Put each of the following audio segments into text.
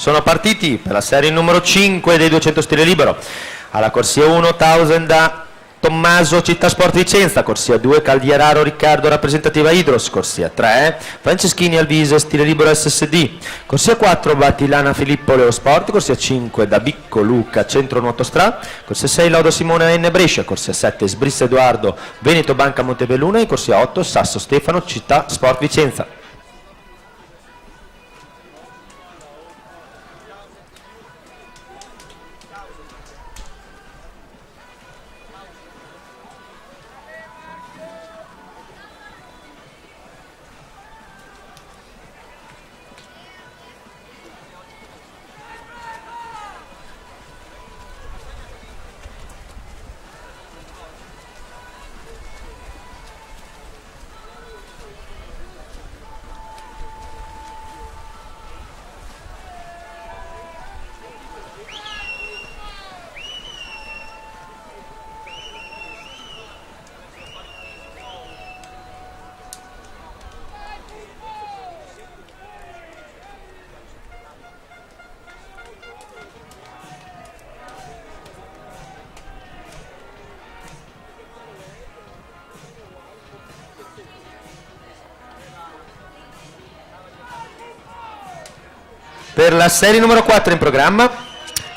Sono partiti per la serie numero 5 dei 200 stile libero. Alla corsia 1 Tausen da Tommaso, Città Sport Vicenza. Corsia 2 Caldieraro Riccardo, rappresentativa Idros. Corsia 3 Franceschini Alvise, stile libero SSD. Corsia 4 Battilana Filippo, Leo Sport. Corsia 5 Dabicco Luca, Centro Nuoto Stra. Corsia 6 Lodo Simone N Brescia. Corsia 7 Sbrissa Edoardo, Veneto Banca Montebelluna. E corsia 8 Sasso Stefano, Città Sport Vicenza. Per la serie numero 4 in programma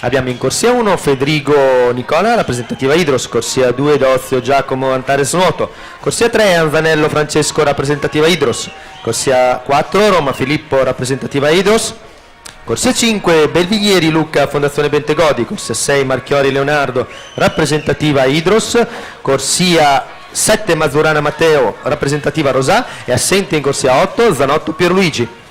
abbiamo in corsia 1 Federico Nicola, rappresentativa Idros. Corsia 2 Dozio Giacomo Antares Nuoto. Corsia 3 Anzanello Francesco, rappresentativa Idros. Corsia 4 Roma Filippo, rappresentativa Idros. Corsia 5 Belviglieri Luca, Fondazione Bentegodi. Corsia 6 Marchiori Leonardo, rappresentativa Idros. Corsia 7 Mazzurana Matteo, rappresentativa Rosà. E assente in corsia 8 Zanotto Pierluigi.